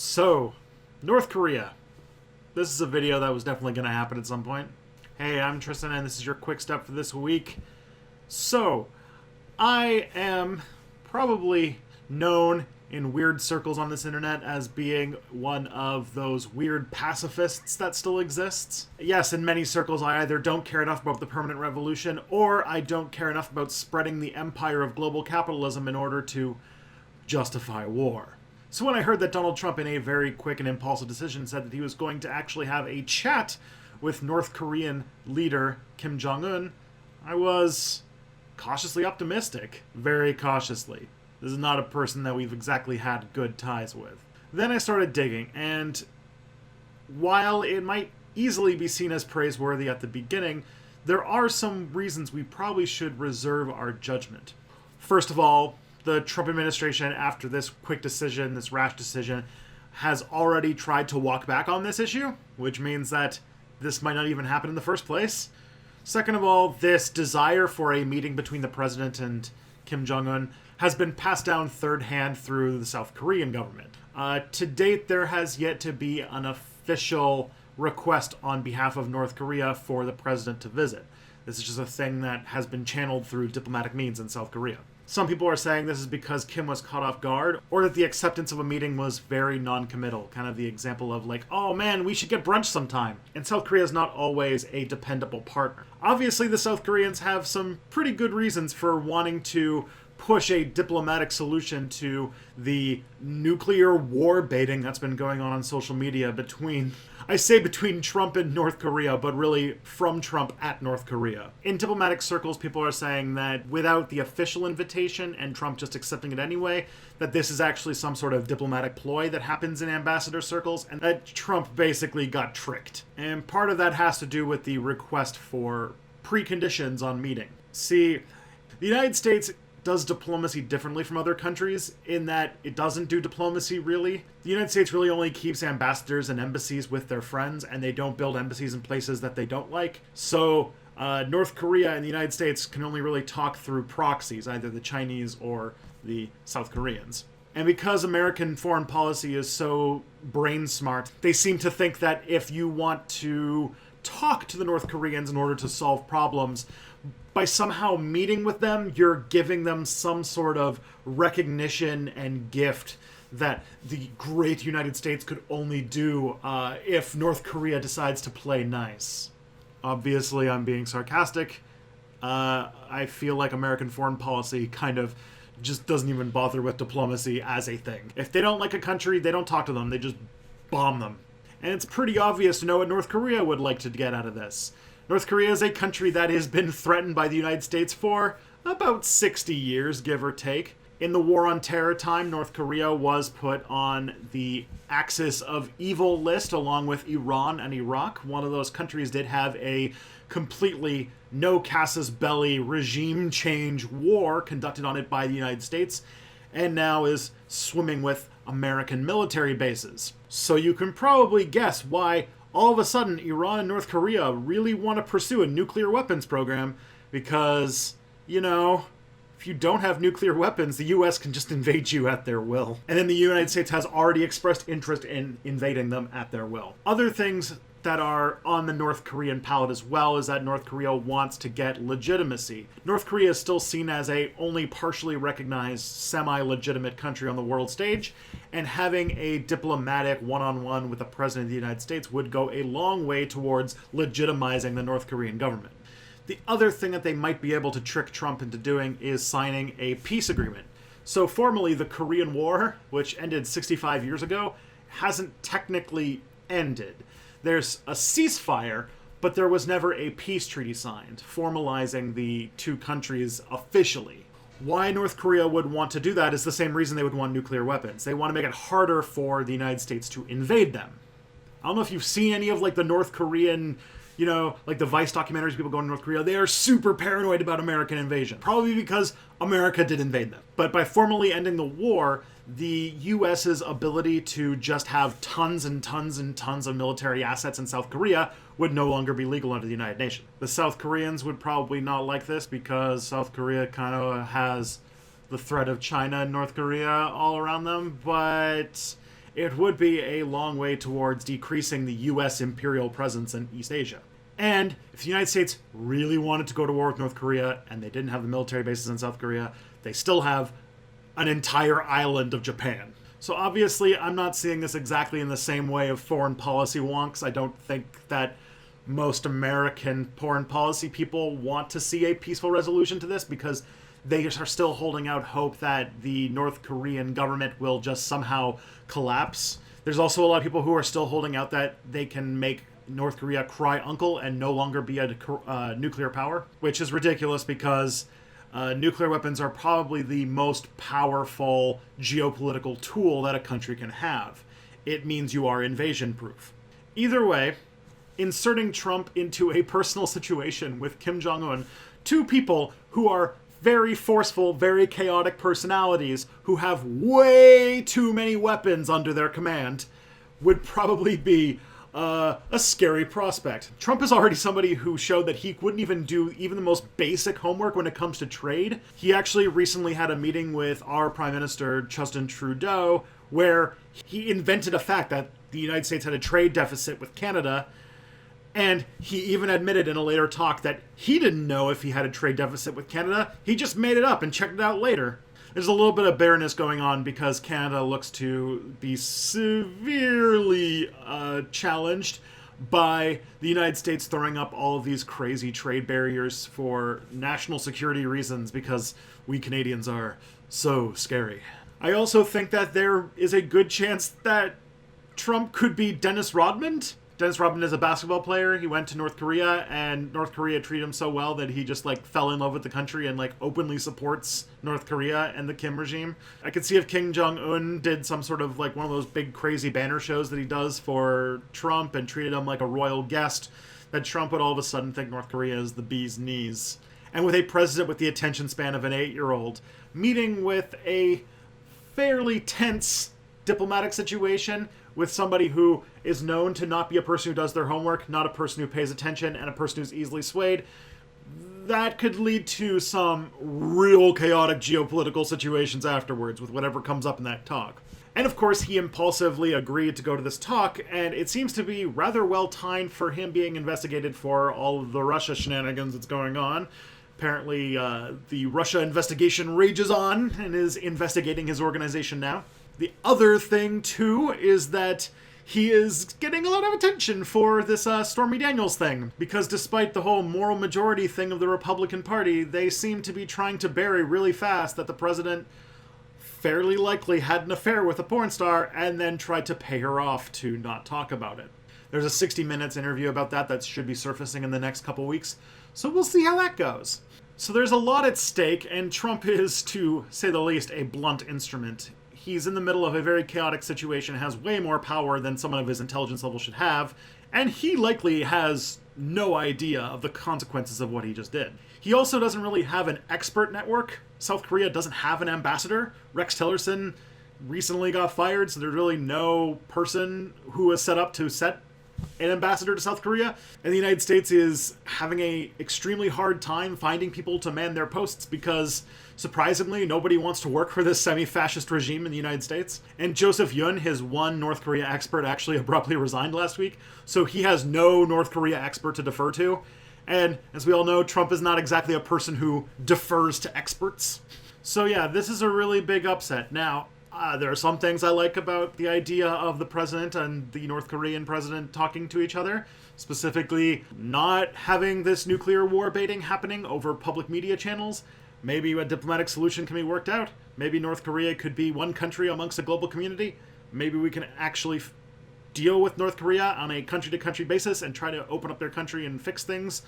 So, North Korea. This is a video that was definitely going to happen at some point. Hey, I'm Tristan, and this is your quick step for this week. So, I am probably known in weird circles on this internet as being one of those weird pacifists that still exists. Yes, in many circles I either don't care enough about the permanent revolution, or I don't care enough about spreading the empire of global capitalism in order to justify war. So when I heard that Donald Trump, in a very quick and impulsive decision, said that he was going to actually have a chat with North Korean leader Kim Jong-Un, I was cautiously optimistic. Very cautiously. This is not a person that we've exactly had good ties with. Then I started digging, and while it might easily be seen as praiseworthy at the beginning, there are some reasons we probably should reserve our judgment. First of all, the Trump administration, after this quick decision, this rash decision, has already tried to walk back on this issue, which means that this might not even happen in the first place. Second of all, this desire for a meeting between the president and Kim Jong-un has been passed down third hand through the South Korean government. To date, there has yet to be an official request on behalf of North Korea for the president to visit. This is just a thing that has been channeled through diplomatic means in South Korea. Some people are saying this is because Kim was caught off guard, or that the acceptance of a meeting was very non-committal, kind of the example of like, oh man, we should get brunch sometime. And South Korea is not always a dependable partner. Obviously, the South Koreans have some pretty good reasons for wanting to push a diplomatic solution to the nuclear war baiting that's been going on social media between Trump and North Korea, but really from Trump at North Korea. In diplomatic circles, people are saying that without the official invitation and Trump just accepting it anyway, that this is actually some sort of diplomatic ploy that happens in ambassador circles, and that Trump basically got tricked. And part of that has to do with the request for preconditions on meeting. See, the United States does diplomacy differently from other countries in that it doesn't do diplomacy really. The United States really only keeps ambassadors and embassies with their friends, and they don't build embassies in places that they don't like. So North Korea and the United States can only really talk through proxies, either the Chinese or the South Koreans. And because American foreign policy is so brain smart, they seem to think that if you want to talk to the North Koreans in order to solve problems, by somehow meeting with them, you're giving them some sort of recognition and gift that the great United States could only do if North Korea decides to play nice. Obviously, I'm being sarcastic. I feel like American foreign policy kind of just doesn't even bother with diplomacy as a thing. If they don't like a country, they don't talk to them, they just bomb them. And it's pretty obvious to know what North Korea would like to get out of this. North Korea is a country that has been threatened by the United States for about 60 years, give or take. In the War on Terror time, North Korea was put on the axis of evil list along with Iran and Iraq. One of those countries did have a completely no casus belli regime change war conducted on it by the United States, and now is swimming with American military bases. So you can probably guess why all of a sudden Iran and North Korea really want to pursue a nuclear weapons program, because, you know, if you don't have nuclear weapons, the US can just invade you at their will. And then the United States has already expressed interest in invading them at their will. Other things that are on the North Korean palette as well is that North Korea wants to get legitimacy. North Korea is still seen as a only partially recognized semi-legitimate country on the world stage, and having a diplomatic one-on-one with the President of the United States would go a long way towards legitimizing the North Korean government. The other thing that they might be able to trick Trump into doing is signing a peace agreement. So formally, the Korean War, which ended 65 years ago, hasn't technically ended. There's a ceasefire, but there was never a peace treaty signed, formalizing the two countries officially. Why North Korea would want to do that is the same reason they would want nuclear weapons. They want to make it harder for the United States to invade them. I don't know if you've seen any of like the North Korean, you know, like the Vice documentaries, people going to North Korea. They are super paranoid about American invasion, probably because America did invade them. But by formally ending the war, the US's ability to just have tons and tons and tons of military assets in South Korea would no longer be legal under the United Nations. The South Koreans would probably not like this because South Korea kind of has the threat of China and North Korea all around them, but it would be a long way towards decreasing the US imperial presence in East Asia. And if the United States really wanted to go to war with North Korea, and they didn't have the military bases in South Korea, they still have an entire island of Japan. So obviously, I'm not seeing this exactly in the same way of foreign policy wonks. I don't think that most American foreign policy people want to see a peaceful resolution to this, because they are still holding out hope that the North Korean government will just somehow collapse. There's also a lot of people who are still holding out that they can make North Korea cry uncle and no longer be a nuclear power, which is ridiculous because nuclear weapons are probably the most powerful geopolitical tool that a country can have. It means you are invasion-proof. Either way, inserting Trump into a personal situation with Kim Jong-Un, two people who are very forceful, very chaotic personalities who have way too many weapons under their command, would probably be a scary prospect. Trump is already somebody who showed that he wouldn't even do even the most basic homework when it comes to trade. He actually recently had a meeting with our Prime Minister, Justin Trudeau, where he invented a fact that the United States had a trade deficit with Canada, and he even admitted in a later talk that he didn't know if he had a trade deficit with Canada. He just made it up and checked it out later. There's a little bit of bitterness going on because Canada looks to be severely challenged by the United States throwing up all of these crazy trade barriers for national security reasons, because we Canadians are so scary. I also think that there is a good chance that Trump could be Dennis Rodman. Dennis Rodman is a basketball player. He went to North Korea, and North Korea treated him so well that he just fell in love with the country and openly supports North Korea and the Kim regime. I could see if Kim Jong-Un did some sort of one of those big crazy banner shows that he does for Trump and treated him like a royal guest, that Trump would all of a sudden think North Korea is the bee's knees. And with a president with the attention span of an 8-year-old, meeting with a fairly tense diplomatic situation with somebody who is known to not be a person who does their homework, not a person who pays attention, and a person who's easily swayed, that could lead to some real chaotic geopolitical situations afterwards with whatever comes up in that talk. And of course, he impulsively agreed to go to this talk, and it seems to be rather well timed for him being investigated for all of the Russia shenanigans that's going on. Apparently, the Russia investigation rages on and is investigating his organization now. The other thing, too, is that he is getting a lot of attention for this Stormy Daniels thing, because despite the whole moral majority thing of the Republican Party, they seem to be trying to bury really fast that the president fairly likely had an affair with a porn star and then tried to pay her off to not talk about it. There's a 60 Minutes interview about that should be surfacing in the next couple weeks, so we'll see how that goes. So there's a lot at stake, and Trump is, to say the least, a blunt instrument. He's in the middle of a very chaotic situation, has way more power than someone of his intelligence level should have, and he likely has no idea of the consequences of what he just did. He also doesn't really have an expert network. South Korea doesn't have an ambassador. Rex Tillerson recently got fired, so there's really no person who is set up to set an ambassador to South Korea. And the United States is having a extremely hard time finding people to man their posts because, surprisingly, nobody wants to work for this semi-fascist regime in the United States. And Joseph Yun, his one North Korea expert, actually abruptly resigned last week, so he has no North Korea expert to defer to. And as we all know, Trump is not exactly a person who defers to experts. So yeah, this is a really big upset. Now, there are some things I like about the idea of the president and the North Korean president talking to each other, specifically not having this nuclear war baiting happening over public media channels. Maybe a diplomatic solution can be worked out. Maybe North Korea could be one country amongst a global community. Maybe we can actually deal with North Korea on a country-to-country basis and try to open up their country and fix things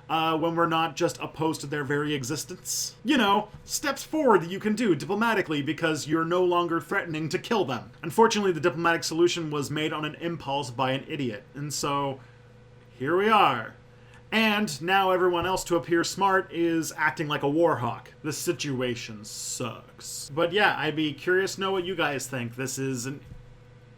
when we're not just opposed to their very existence. You know, steps forward that you can do diplomatically because you're no longer threatening to kill them. Unfortunately, the diplomatic solution was made on an impulse by an idiot. And so, here we are. And now everyone else to appear smart is acting like a war hawk. The situation sucks. But yeah, I'd be curious to know what you guys think. This is an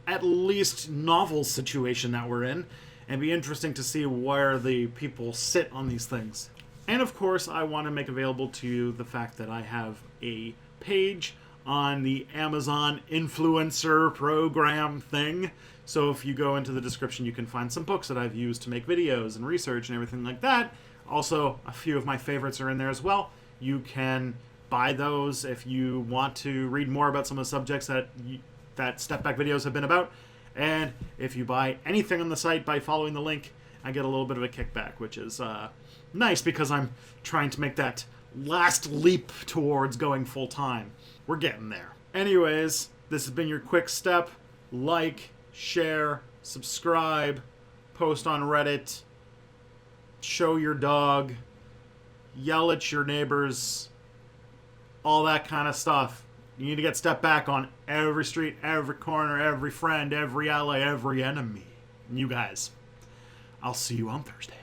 at least novel situation that we're in, and be interesting to see where the people sit on these things. And of course, I want to make available to you the fact that I have a page on the Amazon influencer program thing. So if you go into the description, you can find some books that I've used to make videos and research and everything like that. Also, a few of my favorites are in there as well. You can buy those if you want to read more about some of the subjects that Step Back videos have been about. And if you buy anything on the site by following the link, I get a little bit of a kickback, which is nice because I'm trying to make that last leap towards going full-time. We're getting there. Anyways, this has been your quick step. Like, share, subscribe, post on Reddit, show your dog, yell at your neighbors, all that kind of stuff. You need to get Step Back on every street, every corner, every friend, every ally, every enemy. And you guys, I'll see you on Thursday.